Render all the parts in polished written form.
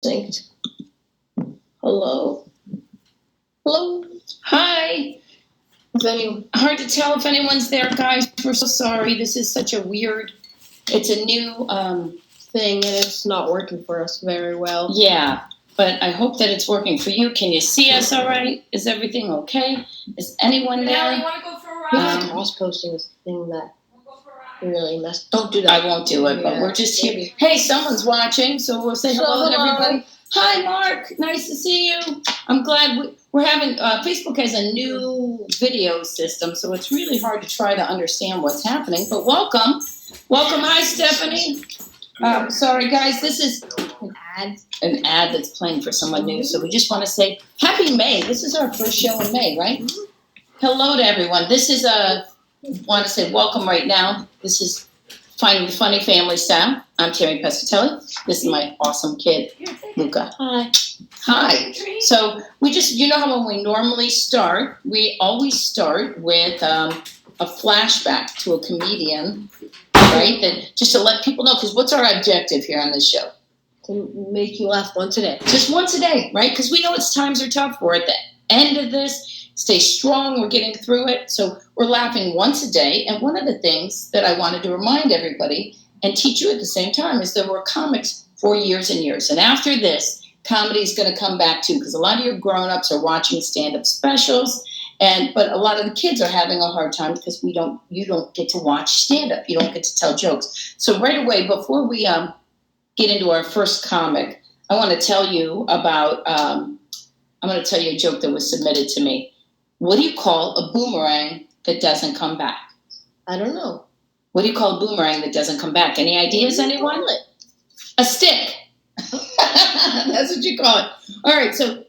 Synced. Hello. Hello. Hi. Hard to tell if anyone's there, guys. We're so sorry. This is such a weird. It's a new thing, and it's not working for us very well. Yeah, but I hope that it's working for you. Can you see us all right? Is everything okay? Is anyone there? You want to go for a ride? Cross-posting is the thing that really messed. Don't do that. I won't do it, but we're just here. Hey, someone's watching, so we'll say hello to everybody. Hi, Mark. Nice to see you. I'm glad we're having. Facebook has a new video system, so it's really hard to try to understand what's happening. But welcome. Hi, Stephanie. Sorry, guys. This is an ad that's playing for someone new. So we just want to say Happy May. This is our first show in May, right? Hello to everyone. This is want to say welcome right now. This is Finding the Funny Family Style. I'm Tammy Pescatelli. This is my awesome kid, Luca. Hi. So we just, how when we normally start, we always start with a flashback to a comedian, right? That just to let people know, because what's our objective here on this show? To make you laugh once a day. Just once a day, right? Because we know it's times are tough. We're at the end of this. Stay strong. We're getting through it. So we're laughing once a day. And one of the things that I wanted to remind everybody and teach you at the same time is that we're comics for years and years. And after this, comedy is going to come back too, because a lot of your grown-ups are watching stand-up specials. But a lot of the kids are having a hard time because you don't get to watch stand-up. You don't get to tell jokes. So right away, before we get into our first comic, I want to tell you about, I'm going to tell you a joke that was submitted to me. What do you call a boomerang that doesn't come back? I don't know. What do you call a boomerang that doesn't come back? Any ideas, anyone? A stick. That's what you call it. All right, so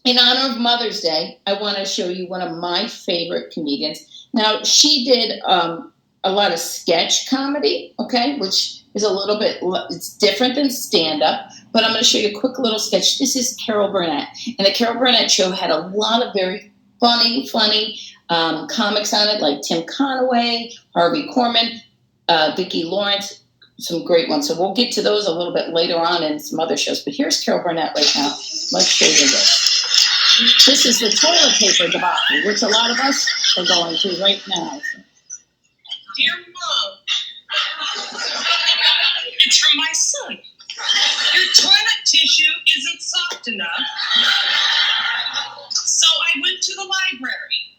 in honor of Mother's Day, I want to show you one of my favorite comedians. Now, she did a lot of sketch comedy, okay, which is a little bit, it's different than stand-up, but I'm going to show you a quick little sketch. This is Carol Burnett, and the Carol Burnett Show had a lot of very funny comics on it, like Tim Conaway, Harvey Korman, Vicki Lawrence, some great ones. So we'll get to those a little bit later on in some other shows. But here's Carol Burnett right now. Let's show you this. This is the toilet paper debacle, which a lot of us are going through right now. Dear Mom, it's from my son. Your toilet tissue isn't soft enough. So I went to the library.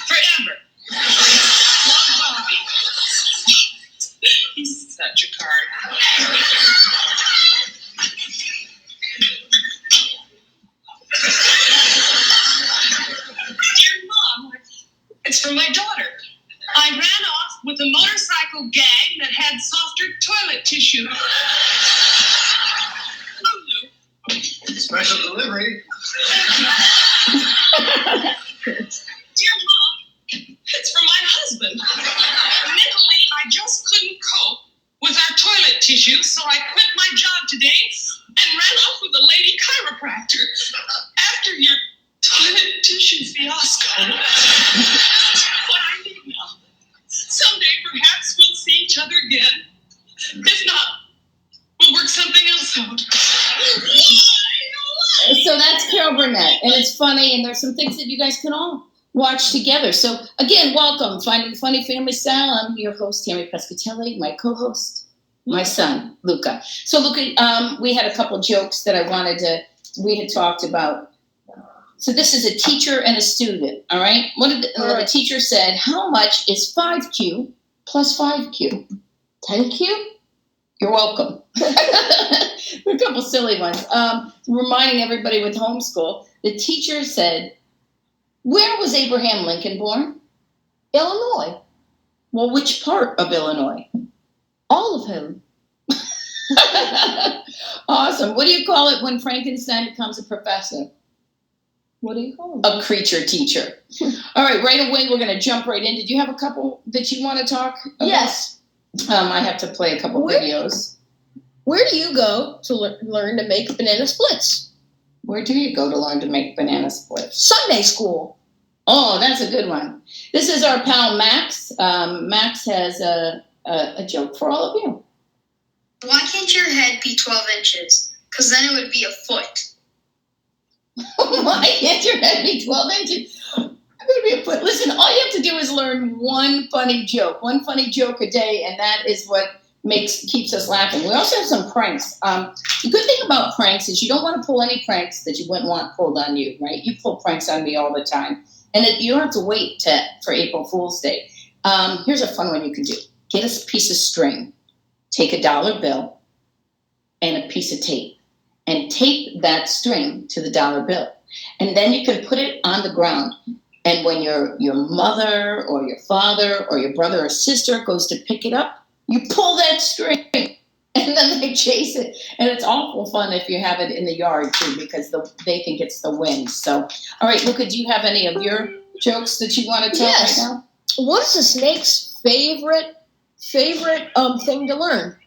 Forever. Love Bobby. He's such a card. Dear Mom, it's from my daughter. I ran off with a motorcycle gang that had softer toilet tissue. Special delivery. Dear Mom, it's from my husband. Mentally, I just couldn't cope with our toilet tissue, so I quit my job today and ran off with a lady chiropractor. After your toilet tissue fiasco, that's what I need now. Someday, perhaps we'll see each other again. If not, we'll work something else out. So that's Carol Burnett, and it's funny, and there's some things that you guys can all watch together. So again, welcome, Finding the Funny Family Style. I'm your host, Tammy Pescatelli, my co-host, my son, Luca. So Luca, we had a couple jokes that we had talked about. So this is a teacher and a student, all right? The teacher said, how much is 5Q plus 5Q? 10Q? You're welcome. A couple silly ones. Reminding everybody with homeschool, the teacher said, where was Abraham Lincoln born? Illinois. Well, which part of Illinois? All of him. Awesome. What do you call it when Frankenstein becomes a professor? What do you call him? A creature teacher. All right, right away, we're going to jump right in. Did you have a couple that you want to talk about? Yes. I have to play a couple videos. Where do you go to learn to make banana splits? Where do you go to learn to make banana splits? Sunday school. Oh, that's a good one. This is our pal Max. Max has a joke for all of you. Why can't your head be 12 inches, because then it would be a foot. My internet be 12 inches. I'm going to be a foot. Listen, all you have to do is learn one funny joke a day, and that is what keeps us laughing. We also have some pranks. The good thing about pranks is you don't want to pull any pranks that you wouldn't want pulled on you, right? You pull pranks on me all the time, and you don't have to wait for April Fool's Day. Here's a fun one you can do. Get a piece of string, take a $1 bill, and a piece of tape, and tape that string to the $1 bill. And then you can put it on the ground. And when your mother or your father or your brother or sister goes to pick it up, you pull that string, and then they chase it. And it's awful fun if you have it in the yard, too, because they think it's the wind. So, all right, Luca, do you have any of your jokes that you want to tell right now? What's a snake's favorite thing to learn?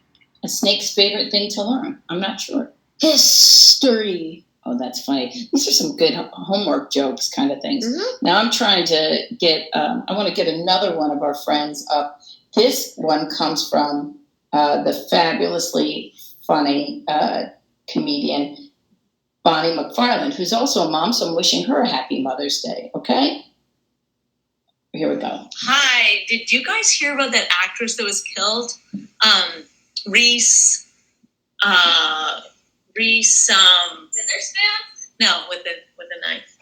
A snake's favorite thing to learn? I'm not sure. History. Oh, that's funny. These are some good homework jokes kind of things. Mm-hmm. Now I'm trying to get, I want to get another one of our friends up. This one comes from the fabulously funny comedian Bonnie McFarland, who's also a mom, so I'm wishing her a happy Mother's Day, okay? Here we go. Hi, did you guys hear about that actress that was killed? Reese, Witherspoon? No, with a knife.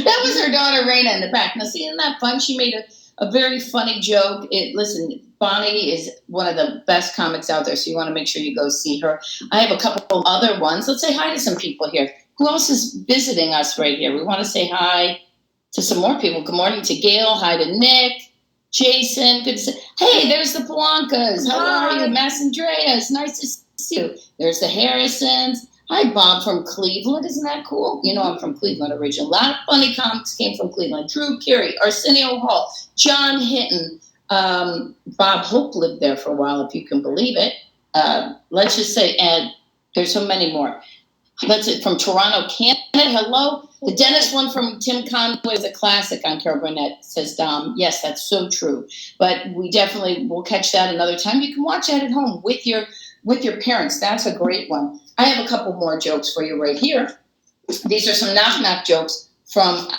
That was her daughter Raina in the back. Now, see, isn't that fun? She made a very funny joke. Listen, Bonnie is one of the best comics out there, so you want to make sure you go see her. I have a couple other ones. Let's say hi to some people here. Who else is visiting us right here? We want to say hi to some more people. Good morning to Gail. Hi to Nick. Jason. Good to see. Hey, there's the Polancas. How are you? Mass Andreas. Nice to see you. There's the Harrisons. Hi, Bob from Cleveland. Isn't that cool? You know I'm from Cleveland originally. A lot of funny comics came from Cleveland. Drew Carey, Arsenio Hall, John Hinton. Bob Hope lived there for a while, if you can believe it. Let's just say, and there's so many more. From Toronto, Canada. Hello. The dentist one from Tim Conway is a classic on Carol Burnett, says Dom. Yes, that's so true. But we definitely will catch that another time. You can watch that at home with your parents. That's a great one. I have a couple more jokes for you right here. These are some knock-knock jokes from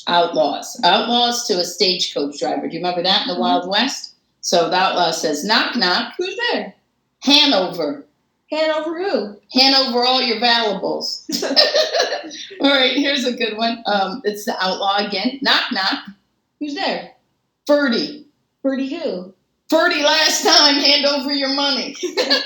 Outlaws. Outlaws to a stagecoach driver. Do you remember that in the Wild West? So the outlaw says, knock, knock. Who's there? Hanover. Hanover who? Hanover all your valuables. All right, here's a good one. It's the outlaw again. Knock, knock. Who's there? Ferdy. Ferdy who? Ferdy, last time, hand over your money.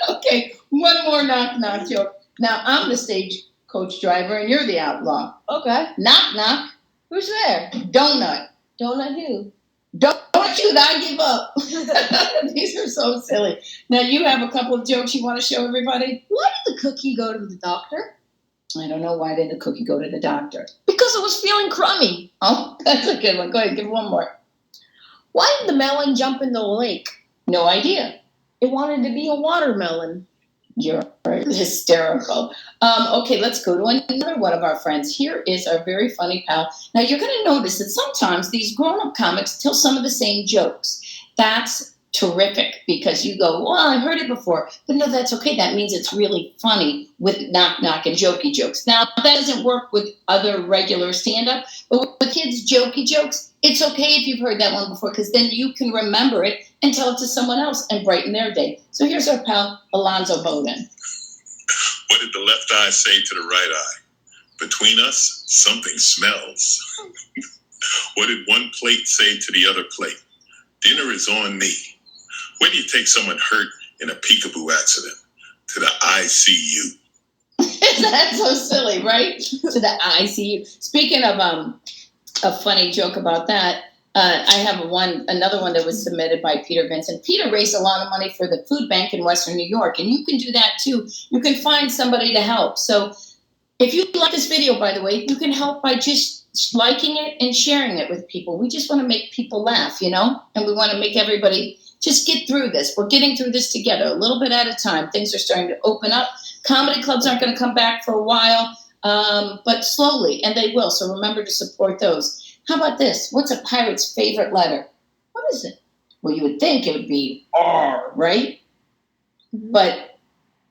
Okay, one more knock-knock joke. Now, I'm the stagecoach driver, and you're the outlaw. Okay. Knock, knock. Who's there? Donut. Donut who? Don't shoot, I give up. These are so silly. Now, you have a couple of jokes you want to show everybody? Why did the cookie go to the doctor? I don't know. Why did the cookie go to the doctor? Because it was feeling crummy. Oh, that's a good one. Go ahead, give one more. Why did the melon jump in the lake? No idea. It wanted to be a watermelon. You're hysterical. Okay, let's go to another one of our friends. Here is our very funny pal. Now, you're going to notice that sometimes these grown-up comics tell some of the same jokes. That's terrific because you go, well, I heard it before. But no, that's okay. That means it's really funny with knock-knock and jokey jokes. Now, that doesn't work with other regular stand-up, but with kids' jokey jokes, it's okay if you've heard that one before because then you can remember it and tell it to someone else and brighten their day. So here's our pal, Alonzo Bowden. What did the left eye say to the right eye? Between us, something smells. What did one plate say to the other plate? Dinner is on me. Where do you take someone hurt in a peekaboo accident? To the ICU. That's so silly, right? To the ICU. Speaking of a funny joke about that, I have another one that was submitted by Peter Vincent. Peter raised a lot of money for the food bank in Western New York, and you can do that too. You can find somebody to help. So if you like this video, by the way, you can help by just liking it and sharing it with people. We just want to make people laugh, you know, and we want to make everybody just get through this. We're getting through this together a little bit at a time. Things are starting to open up. Comedy clubs aren't going to come back for a while, but slowly, and they will. So remember to support those. How about this? What's a pirate's favorite letter? What is it? Well, you would think it would be R, right? Mm-hmm. But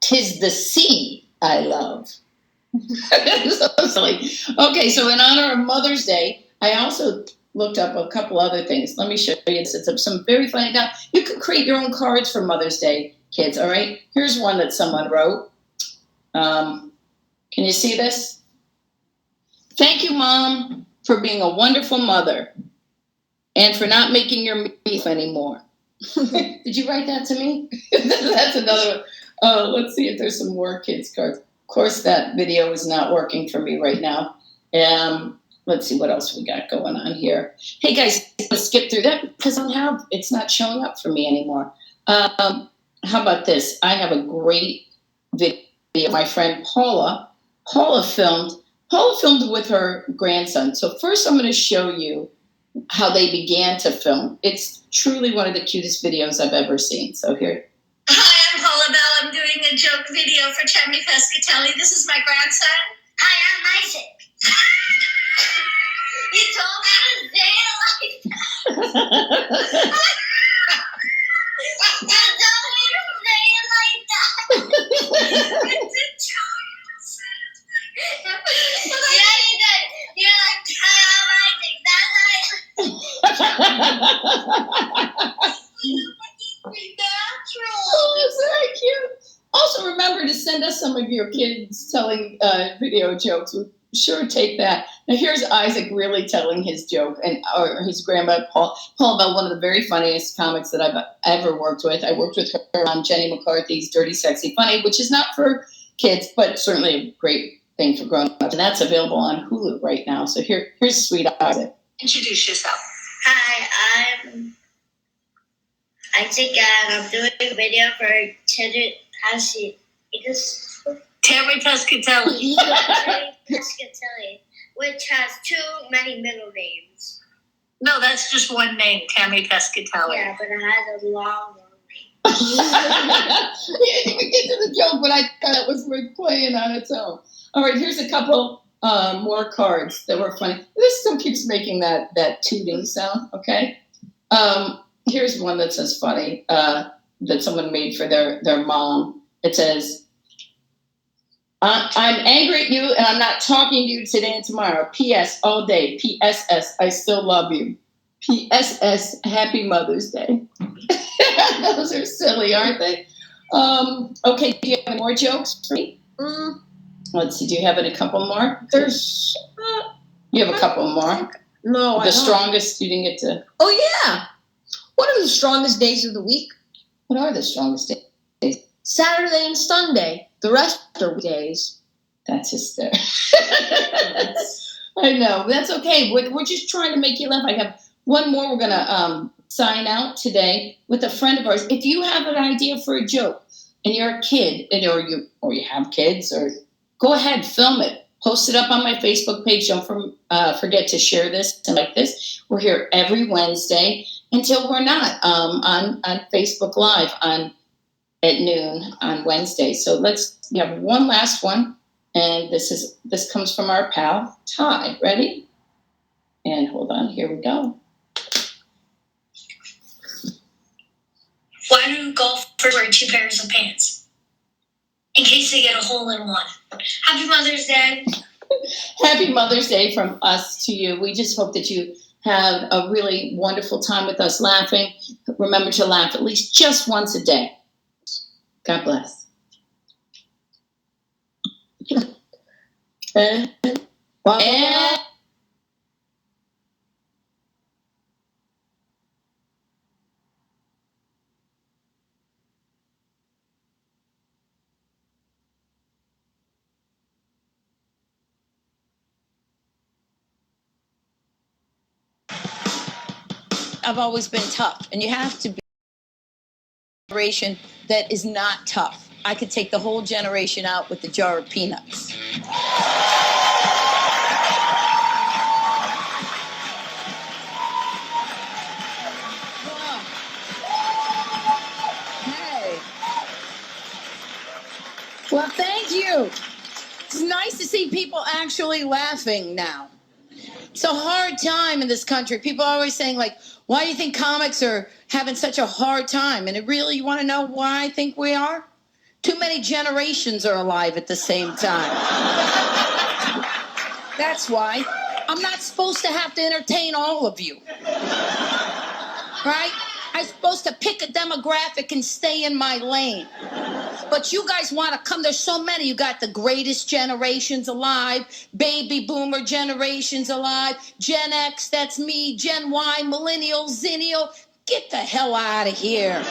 'tis the sea I love. So silly. Okay, so in honor of Mother's Day, I also looked up a couple other things. Let me show you. It's some very funny. Now, you can create your own cards for Mother's Day, kids, all right? Here's one that someone wrote. Can you see this? Thank you, Mom, for being a wonderful mother and for not making your beef anymore. Did you write that to me? That's another one. Let's see if there's some more kids' cards. Of course, that video is not working for me right now. Let's see what else we got going on here. Hey, guys, let's skip through that because it's not showing up for me anymore. How about this? I have a great video. My friend Paula filmed with her grandson. So first I'm going to show you how they began to film. It's truly one of the cutest videos I've ever seen. So here. Hi, I'm Paula Bell. I'm doing a joke video for Tammy Pescatelli. This is my grandson. Hi, I'm Isaac. You told me to say it like that. You told me to say it like that. It's a joke. Yeah, you did. You're like, hi, I'm Isaac. Natural. Oh, it's very cute. Also, remember to send us some of your kids telling video jokes. We'll sure take that. Now, here's Isaac really telling his joke, or his grandma, Paul Bell, one of the very funniest comics that I've ever worked with. I worked with her on Jenny McCarthy's Dirty, Sexy, Funny, which is not for kids, but certainly a great thing for grown-ups. And that's available on Hulu right now. So here's sweet Isaac. Introduce yourself. Hi, I'm Isaac, and I'm doing a video for Tammy Pescatelli. Pescatelli, which has too many middle names. No, that's just one name, Tammy Pescatelli. Yeah, but it has a long name. You didn't even get to the joke, but I thought it was worth playing on its own. All right, here's a couple more cards that were funny. This still keeps making that tooting sound, okay? Here's one that says funny, that someone made for their mom. It says, I'm angry at you and I'm not talking to you today and tomorrow. P.S. all day. P.S.S. I still love you. P.S.S. Happy Mother's Day. Those are silly, aren't they? Okay, do you have any more jokes for me? Let's see, do you have a couple more? You have a couple more? No, I The don't. strongest, you didn't get to... Oh, yeah. What are the strongest days of the week? What are the strongest days? Saturday and Sunday. The rest are weekdays. That's hysterical. I know. That's okay. We're just trying to make you laugh. I have one more. We're going to sign out today with a friend of ours. If you have an idea for a joke and you're a kid, or you have kids, or go ahead, film it. Post it up on my Facebook page. Don't forget to share this and like this. We're here every Wednesday until we're not on Facebook Live at noon on Wednesday. So we have one last one, and this comes from our pal Ty. Ready? And hold on, here we go. Why do golfers wear 2 pairs of pants? In case they get a hole in one. Happy Mother's Day. Happy Mother's Day from us to you. We just hope that you have a really wonderful time with us laughing. Remember to laugh at least just once a day. God bless. And I've always been tough, and you have to be a generation that is not tough. I could take the whole generation out with a jar of peanuts. Hey. Well, thank you. It's nice to see people actually laughing now. It's a hard time in this country. People are always saying, like, why do you think comics are having such a hard time? And you want to know why I think we are? Too many generations are alive at the same time. That's why I'm not supposed to have to entertain all of you. Right? I'm supposed to pick a demographic and stay in my lane. But you guys want to come. There's so many. You got the greatest generations alive, baby boomer generations alive, Gen X, that's me, Gen Y, millennial, zennial. Get the hell out of here.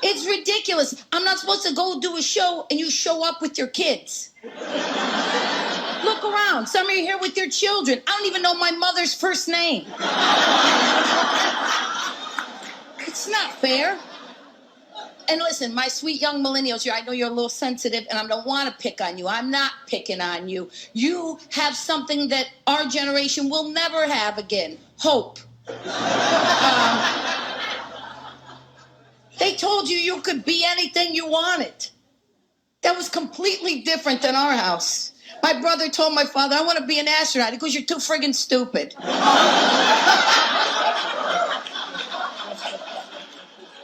It's ridiculous. I'm not supposed to go do a show and you show up with your kids. Look around. Some of you are here with your children. I don't even know my mother's first name. It's not fair. And listen, my sweet young millennials here, I know you're a little sensitive and I don't want to pick on you. I'm not picking on you. You have something that our generation will never have again. Hope. They told you you could be anything you wanted. That was completely different than our house. My brother told my father, I want to be an astronaut. He goes, you're too friggin' stupid.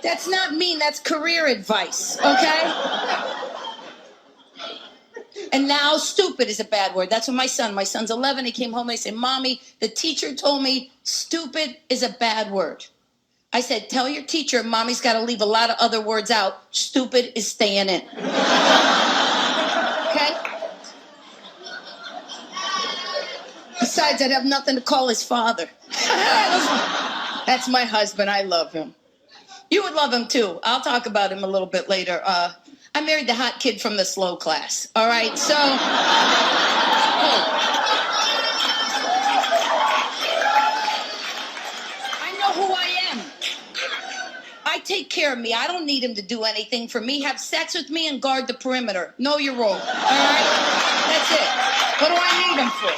That's not mean, that's career advice, okay? And now stupid is a bad word. That's what my son's 11, he came home and he said, Mommy, the teacher told me stupid is a bad word. I said, tell your teacher Mommy's got to leave a lot of other words out. Stupid is staying in. Okay? Besides, I'd have nothing to call his father. That's my husband. I love him. You would love him too. I'll talk about him a little bit later. I married the hot kid from the slow class. All right, so. I know who I am. I take care of me. I don't need him to do anything for me. Have sex with me and guard the perimeter. Know your role. All right? That's it. What do I need him for?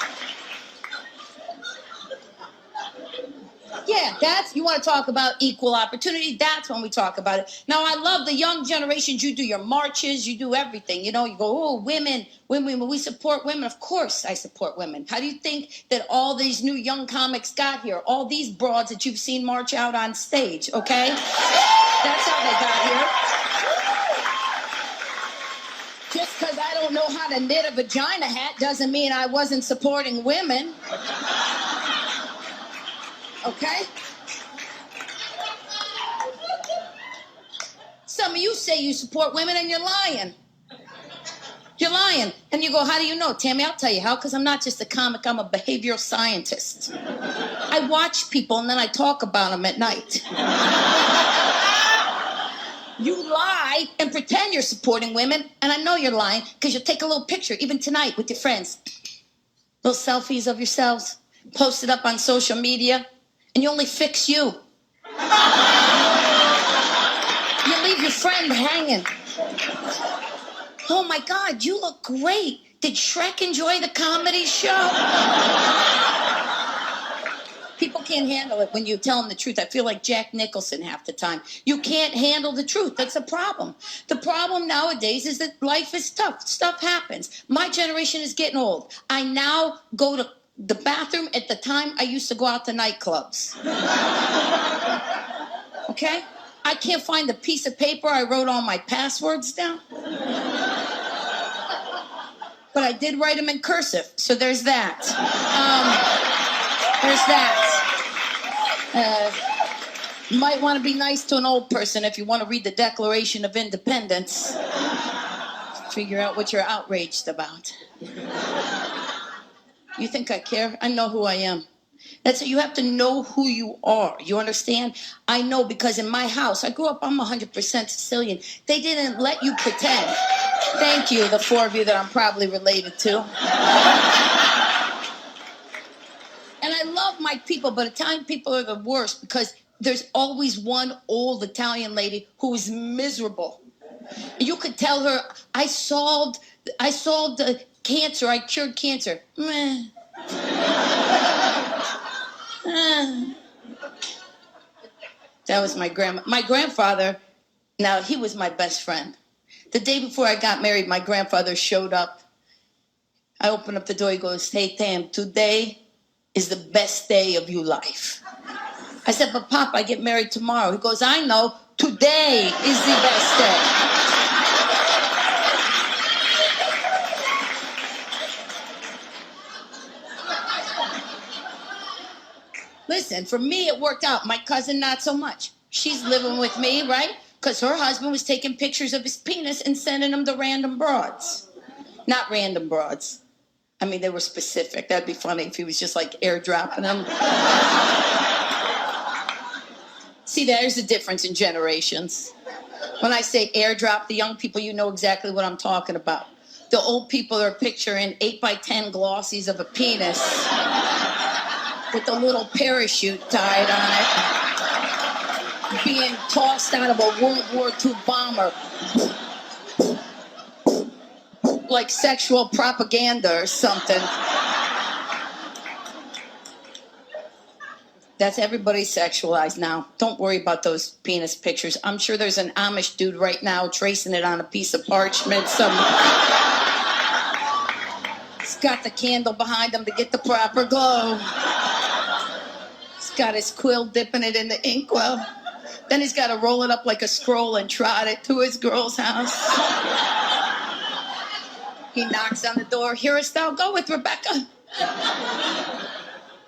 Yeah, you want to talk about equal opportunity, that's when we talk about it. Now, I love the young generations. You do your marches, you do everything. You know, you go, oh, women, we support women. Of course I support women. How do you think that all these new young comics got here? All these broads that you've seen march out on stage, okay? That's how they got here. Just because I don't know how to knit a vagina hat doesn't mean I wasn't supporting women. Okay? Some of you say you support women and you're lying. You're lying. And you go, how do you know? Tammy, I'll tell you how, because I'm not just a comic, I'm a behavioral scientist. I watch people and then I talk about them at night. You lie and pretend you're supporting women, and I know you're lying because you'll take a little picture, even tonight, with your friends. Little selfies of yourselves, post it up on social media. And you only fix you. You leave your friend hanging. Oh my God, you look great. Did Shrek enjoy the comedy show? People can't handle it when you tell them the truth. I feel like Jack Nicholson half the time. You can't handle the truth. That's a problem. The problem nowadays is that life is tough. Stuff happens. My generation is getting old. I now go to the bathroom at the time I used to go out to nightclubs. Okay? I can't find the piece of paper I wrote all my passwords down. But I did write them in cursive, so there's that. There's that. You might want to be nice to an old person if you want to read the Declaration of Independence. Figure out what you're outraged about. You think I care? I know who I am. That's it. You have to know who you are. You understand? I know because in my house, I grew up, I'm 100% Sicilian. They didn't let you pretend. Thank you, the four of you that I'm probably related to. And I love my people, but Italian people are the worst because there's always one old Italian lady who is miserable. You could tell her, I solved the cancer, I cured cancer. Meh. That was my grandma. My grandfather, now he was my best friend. The day before I got married, my grandfather showed up. I opened up the door, he goes, hey, Tam, today is the best day of your life. I said, but Pop, I get married tomorrow. He goes, I know, today is the best day. Listen, for me, it worked out. My cousin, not so much. She's living with me, right? Because her husband was taking pictures of his penis and sending them to random broads. Not random broads. I mean, they were specific. That'd be funny if he was just like airdropping them. See, there's the difference in generations. When I say airdrop, the young people, you know exactly what I'm talking about. The old people are picturing 8x10 glossies of a penis with a little parachute tied on it, being tossed out of a World War II bomber like sexual propaganda or something. That's everybody sexualized now. Don't worry about those penis pictures. I'm sure there's an Amish dude right now tracing it on a piece of parchment. He's got the candle behind him to get the proper glow. He's got his quill dipping it in the inkwell. Then he's got to roll it up like a scroll and trot it to his girl's house. He knocks on the door. Hearest thou goeth, Rebecca?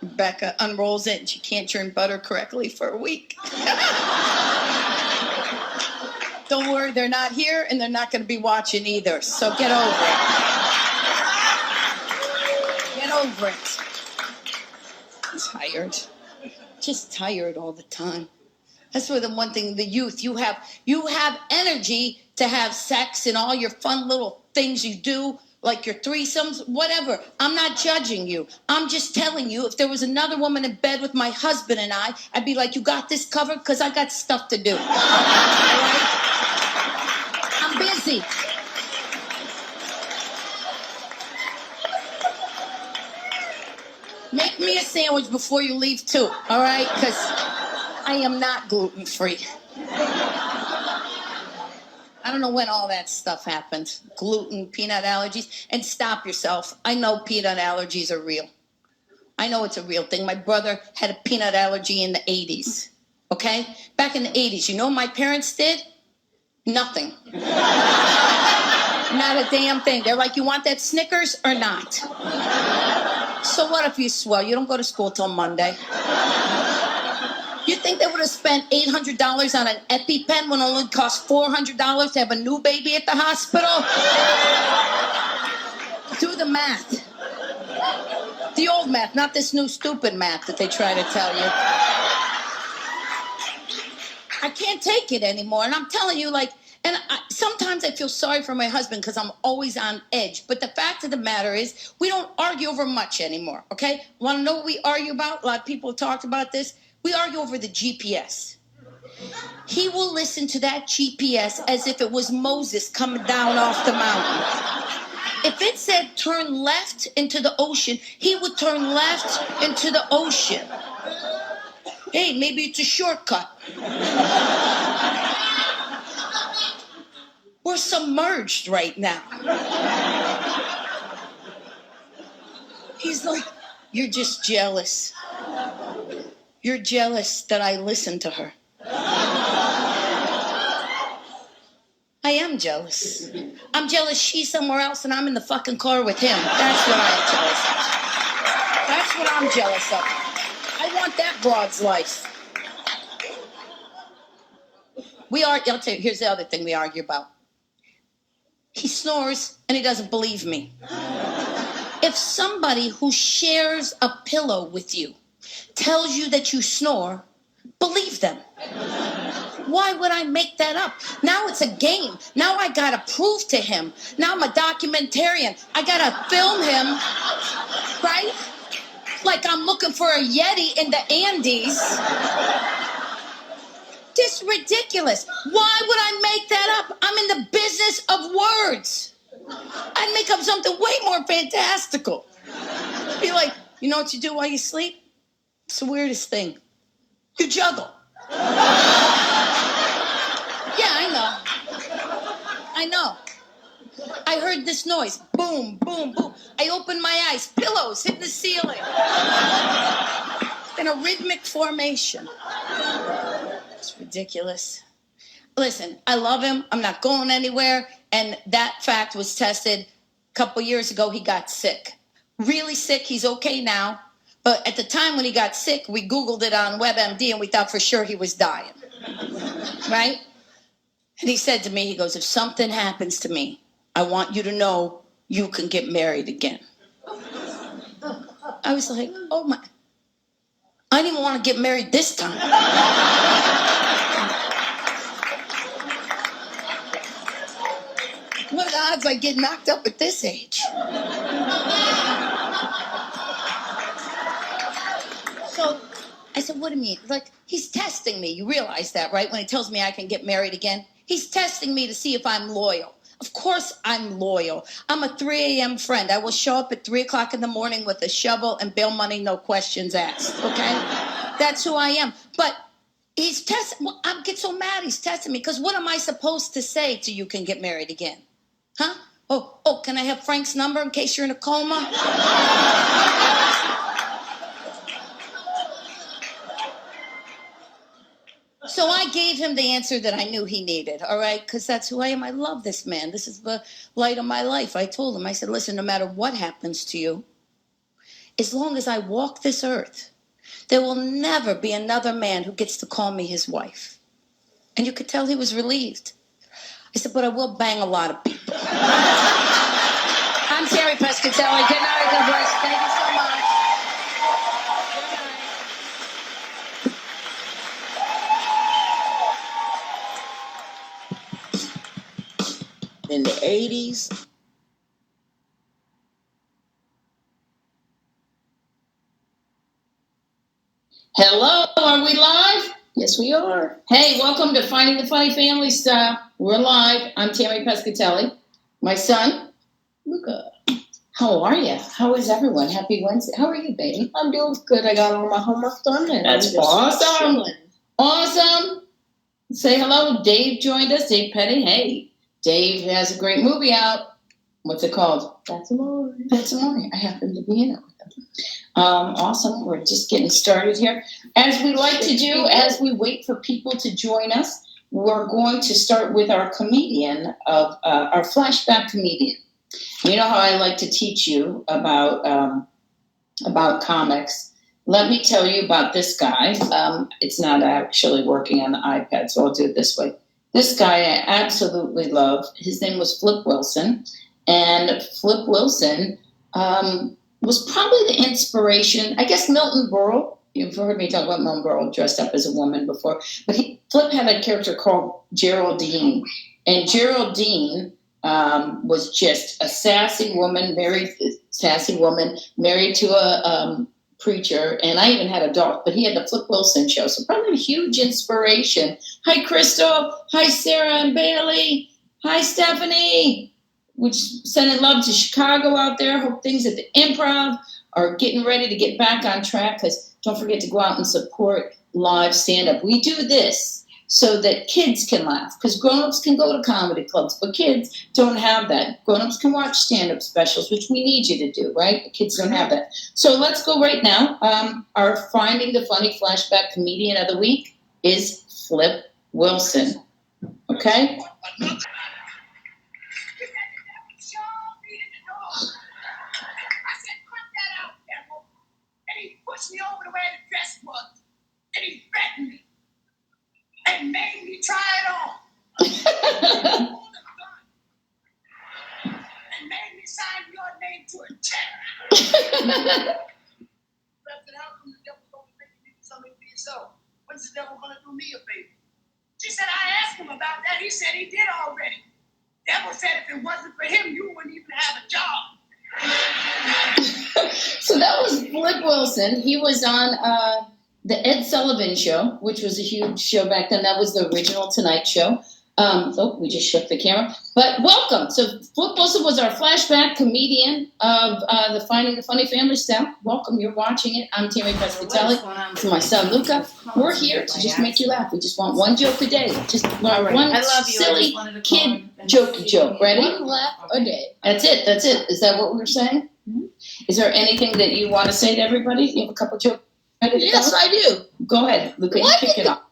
Rebecca unrolls it and she can't churn butter correctly for a week. Don't worry, they're not here and they're not going to be watching either. So get over it. Get over it. I'm tired. Just tired all the time. That's where the one thing, the youth, you have energy to have sex and all your fun little things you do, like your threesomes, whatever. I'm not judging you. I'm just telling you, if there was another woman in bed with my husband and I'd be like, you got this covered? Because I got stuff to do. All right? I'm busy. Make me a sandwich before you leave, too, all right? Because I am not gluten-free. I don't know when all that stuff happened. Gluten, peanut allergies. And stop yourself. I know peanut allergies are real. I know it's a real thing. My brother had a peanut allergy in the 80s. Okay? Back in the 80s, you know what my parents did? Nothing. Not a damn thing. They're like, you want that Snickers or not? So what if you swell? You don't go to school till Monday. You think they would have spent $800 on an EpiPen when it only cost $400 to have a new baby at the hospital? Do the math. The old math, not this new stupid math that they try to tell you. I can't take it anymore. And I'm telling you, sometimes I feel sorry for my husband because I'm always on edge. But the fact of the matter is, we don't argue over much anymore, okay? Want to know what we argue about? A lot of people have talked about this. We argue over the GPS. He will listen to that GPS as if it was Moses coming down off the mountain. If it said turn left into the ocean, he would turn left into the ocean. Hey, maybe it's a shortcut. We're submerged right now. He's like, you're just jealous. You're jealous that I listen to her. I am jealous. I'm jealous she's somewhere else and I'm in the fucking car with him. That's what I'm jealous of. That's what I'm jealous of. I want that broad's life. I'll tell you, here's the other thing we argue about. He snores and he doesn't believe me. If somebody who shares a pillow with you tells you that you snore, believe them. Why would I make that up? Now it's a game. Now I gotta prove to him. Now I'm a documentarian. I gotta film him, right? Like I'm looking for a Yeti in the Andes. This is ridiculous. Why would I make that up? I'm in the business of words. I'd make up something way more fantastical. Be like, you know what you do while you sleep? It's the weirdest thing. You juggle. Yeah, I know. I heard this noise. Boom, boom, boom. I opened my eyes. Pillows hitting the ceiling. In a rhythmic formation. It's ridiculous. Listen, I love him. I'm not going anywhere. And that fact was tested a couple years ago. He got sick. Really sick. He's okay now. But at the time when he got sick, we Googled it on WebMD and we thought for sure he was dying. Right? And he said to me, he goes, if something happens to me, I want you to know you can get married again. I was like, oh my. I didn't want to get married this time. What are the odds I get knocked up at this age? So I said, what do you mean? Like, he's testing me. You realize that, right? When he tells me I can get married again, he's testing me to see if I'm loyal. Of course I'm loyal. I'm a 3 a.m. friend. I will show up at 3 o'clock in the morning with a shovel and bail money, no questions asked, okay? That's who I am. But he's testing, well, I get so mad he's testing me, because what am I supposed to say to you can get married again? Huh? Oh, can I have Frank's number in case you're in a coma? So I gave him the answer that I knew he needed, all right? Because that's who I am. I love this man. This is the light of my life. I told him, I said, listen, no matter what happens to you, as long as I walk this earth, there will never be another man who gets to call me his wife. And you could tell he was relieved. I said, but I will bang a lot of people. I'm Tammy Pescatelli. Good night, God bless. Thank you so much. In the 80s. Hello, are we live? Yes, we are. Hey, welcome to Finding the Funny Family Style. We're live. I'm Tammy Pescatelli. My son, Luca. how are you? How is everyone? Happy Wednesday. How are you, baby? I'm doing good. I got all my homework done. And That's I'm just awesome. chilling. Awesome. Say hello. Dave joined us. Dave Petty. Hey, Dave has a great movie out. What's it called? That's amore. That's amore. I happen to be in it with him. Awesome. We're just getting started here. As we like to do, as we wait for people to join us, we're going to start with our comedian of our flashback comedian. You know how I like to teach you about comics. Let me tell you about this guy. It's not actually working on the iPad, so I'll do it this way. This guy I absolutely love. His name was Flip Wilson, and Flip Wilson was probably the inspiration. I guess Milton Berle. You've heard me talk about Milton Berle dressed up as a woman before, but Flip had a character called Geraldine, and Geraldine was just a sassy woman married to a preacher, and I even had a dog, but he had the Flip Wilson show, so probably a huge inspiration. Hi, Crystal. Hi, Sarah and Bailey. Hi, Stephanie. Which sending love to Chicago out there. Hope things at the Improv are getting ready to get back on track, because don't forget to go out and support live stand-up. We do this so that kids can laugh, because grown-ups can go to comedy clubs, but kids don't have that. Grown-ups can watch stand-up specials, which we need you to do, right? The kids don't have that. So let's go right now. Our Finding the Funny Flashback Comedian of the Week is Flip Wilson. Okay? Pushed me over to where the dress was, and he threatened me and made me try it on. Pulled a gun and made me sign your name to a check. But how come the devil's going to make you do something for yourself? When's the devil going to do me a favor? She said, I asked him about that. He said he did already. Devil said if it wasn't for him, you wouldn't even have a job. So that was Flip Wilson. He was on the Ed Sullivan Show, which was a huge show back then. That was the original Tonight Show. We just shook the camera. But welcome. So Flip Wilson was our flashback comedian of the Finding the Funny Family Style. Welcome. You're watching it. I'm Tammy Pescatelli. To my son, Luca. We're here to just make you laugh. We just want one joke a day. Just one silly kid jokey joke. Ready? One laugh a day. That's it. That's it. Is that what we were saying? Mm-hmm. Is there anything that you want to say to everybody? You have a couple jokes ready to Yes, go? I do. Go ahead, Luca. You Why kick did it off.